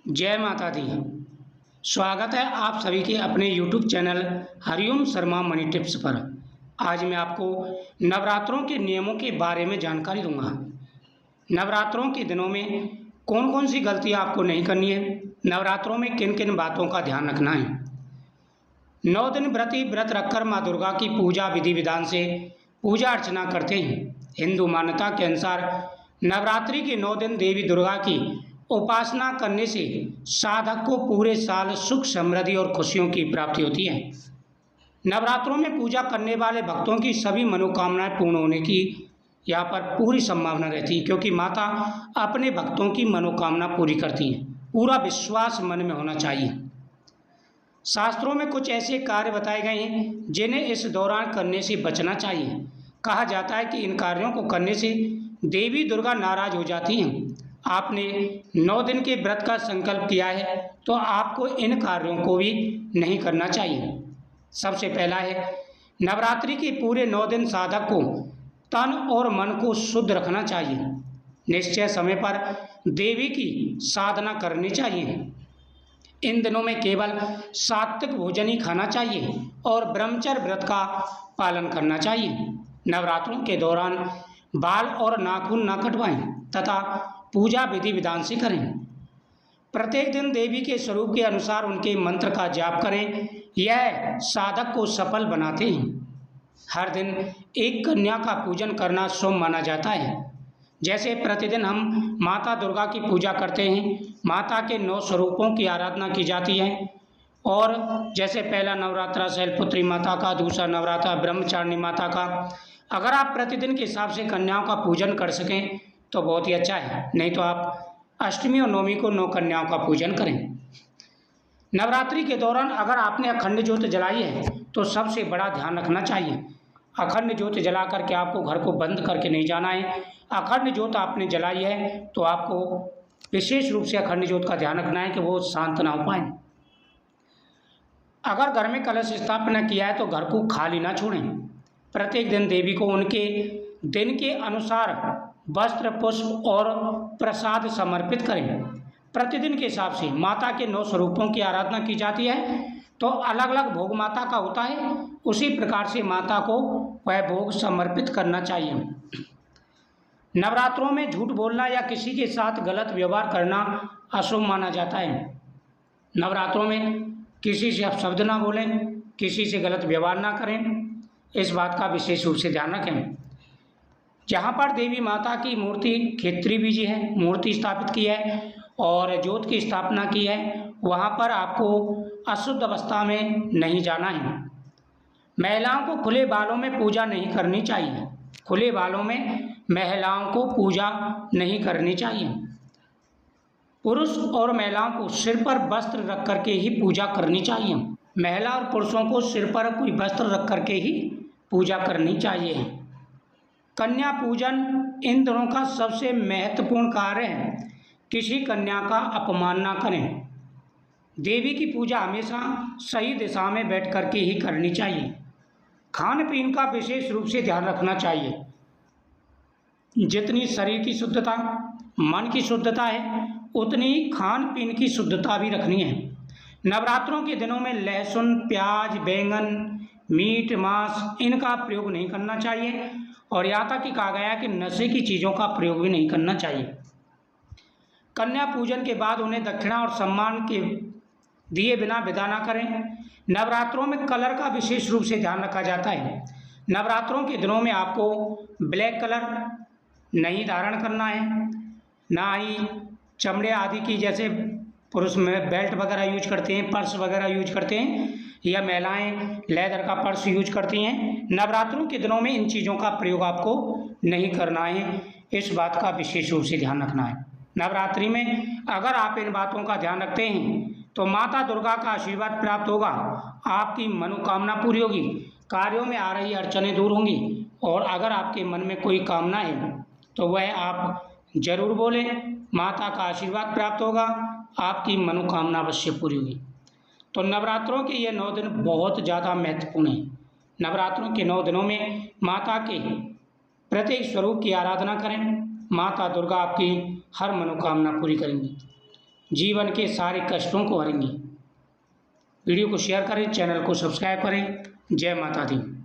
जय माता दी। स्वागत है आप सभी के अपने YouTube channel Hariom Sharma money tips पर। आज मैं आपको नवरात्रों के नियमों के बारे में जानकारी दूंगा। नवरात्रों के दिनों में कौन कौन सी गलतियां आपको नहीं करनी है, नवरात्रों में किन किन बातों का ध्यान रखना है। 9 दिन व्रत रखकर माँ दुर्गा की पूजा विधि विधान से पूजा अर्चना करते हैं। हिंदू मान्यता के अनुसार नवरात्रि के 9 दिन देवी दुर्गा की उपासना करने से साधक को पूरे साल सुख समृद्धि और खुशियों की प्राप्ति होती है। नवरात्रों में पूजा करने वाले भक्तों की सभी मनोकामनाएं पूर्ण होने की यहाँ पर पूरी संभावना रहती है, क्योंकि माता अपने भक्तों की मनोकामना पूरी करती हैं। पूरा विश्वास मन में होना चाहिए। शास्त्रों में कुछ ऐसे कार्य बताए गए हैं जिन्हें इस दौरान करने से बचना चाहिए। कहा जाता है कि इन कार्यों को करने से देवी दुर्गा नाराज हो जाती हैं। आपने 9 दिन के व्रत का संकल्प किया है तो आपको इन कार्यों को भी नहीं करना चाहिए। सबसे पहला है, नवरात्रि के पूरे 9 दिन साधक को तन और मन को शुद्ध रखना चाहिए। निश्चय समय पर देवी की साधना करनी चाहिए। इन दिनों में केवल सात्विक भोजन ही खाना चाहिए और ब्रह्मचर्य व्रत का पालन करना चाहिए। नवरात्रों के दौरान बाल और नाखून न कटवाएं तथा पूजा विधि विधान से करें। प्रत्येक दिन देवी के स्वरूप के अनुसार उनके मंत्र का जाप करें। यह साधक को सफल बनाते हैं। हर दिन एक कन्या का पूजन करना शुभ माना जाता है। जैसे प्रतिदिन हम माता दुर्गा की पूजा करते हैं, माता के 9 स्वरूपों की आराधना की जाती है। और जैसे पहला नवरात्रा शैलपुत्री माता का, दूसरा नवरात्रा ब्रह्मचारिणी माता का। अगर आप प्रतिदिन के हिसाब से कन्याओं का पूजन कर सकें तो बहुत ही अच्छा है, नहीं तो आप अष्टमी और नवमी को 9 कन्याओं का पूजन करें। नवरात्रि के दौरान अगर आपने अखंड ज्योत जलाई है तो सबसे बड़ा ध्यान रखना चाहिए। अखंड ज्योत जला करके आपको घर को बंद करके नहीं जाना है। अखंड ज्योत आपने जलाई है तो आपको विशेष रूप से अखंड ज्योत का ध्यान रखना है कि वो शांत ना हो पाए। अगर घर में कलश स्थापना किया है तो घर को खाली ना छोड़ें। प्रत्येक दिन देवी को उनके दिन के अनुसार वस्त्र, पुष्प और प्रसाद समर्पित करें। प्रतिदिन के हिसाब से माता के 9 स्वरूपों की आराधना की जाती है तो अलग अलग भोग माता का होता है, उसी प्रकार से माता को वह भोग समर्पित करना चाहिए। नवरात्रों में झूठ बोलना या किसी के साथ गलत व्यवहार करना अशुभ माना जाता है। नवरात्रों में किसी से अपशब्द ना बोलें, किसी से गलत व्यवहार ना करें, इस बात का विशेष रूप से ध्यान रखें। जहाँ पर देवी माता की मूर्ति खेत्री बीजी है, मूर्ति स्थापित की है और ज्योत की स्थापना की है, वहाँ पर आपको अशुद्ध अवस्था में नहीं जाना है। महिलाओं को खुले बालों में पूजा नहीं करनी चाहिए। खुले बालों में महिलाओं को पूजा नहीं करनी चाहिए। पुरुष और महिलाओं को सिर पर वस्त्र रख करके ही पूजा करनी चाहिए। महिला और पुरुषों को सिर पर कोई वस्त्र रख करके ही पूजा करनी चाहिए। कन्या पूजन इन दिनों का सबसे महत्वपूर्ण कार्य है। किसी कन्या का अपमान ना करें। देवी की पूजा हमेशा सही दिशा में बैठ करके ही करनी चाहिए। खान पीन का विशेष रूप से ध्यान रखना चाहिए। जितनी शरीर की शुद्धता, मन की शुद्धता है, उतनी ही खान पीन की शुद्धता भी रखनी है। नवरात्रों के दिनों में लहसुन, प्याज, बैंगन, मीट, मांस इनका प्रयोग नहीं करना चाहिए और यहाँ तक कि कहा गया है कि नशे की चीज़ों का प्रयोग भी नहीं करना चाहिए। कन्या पूजन के बाद उन्हें दक्षिणा और सम्मान के दिए बिना विदा ना करें। नवरात्रों में कलर का विशेष रूप से ध्यान रखा जाता है। नवरात्रों के दिनों में आपको ब्लैक कलर नहीं धारण करना है, ना ही चमड़े आदि की, जैसे पुरुष में बेल्ट वगैरह यूज करते हैं, पर्स वगैरह यूज करते हैं, या महिलाएं लेदर का पर्स यूज करती हैं। नवरात्रों के दिनों में इन चीज़ों का प्रयोग आपको नहीं करना है। इस बात का विशेष रूप से ध्यान रखना है। नवरात्रि में अगर आप इन बातों का ध्यान रखते हैं तो माता दुर्गा का आशीर्वाद प्राप्त होगा। आपकी मनोकामना पूरी होगी, कार्यों में आ रही अड़चनें दूर होंगी और अगर आपके मन में कोई कामना है तो वह आप जरूर बोलें। माता का आशीर्वाद प्राप्त होगा, आपकी मनोकामना अवश्य पूरी होगी। तो नवरात्रों के ये 9 दिन बहुत ज़्यादा महत्वपूर्ण हैं। नवरात्रों के 9 दिनों में माता के प्रत्येक स्वरूप की आराधना करें। माता दुर्गा आपकी हर मनोकामना पूरी करेंगी। जीवन के सारे कष्टों को हरेंगी। वीडियो को शेयर करें, चैनल को सब्सक्राइब करें। जय माता दी।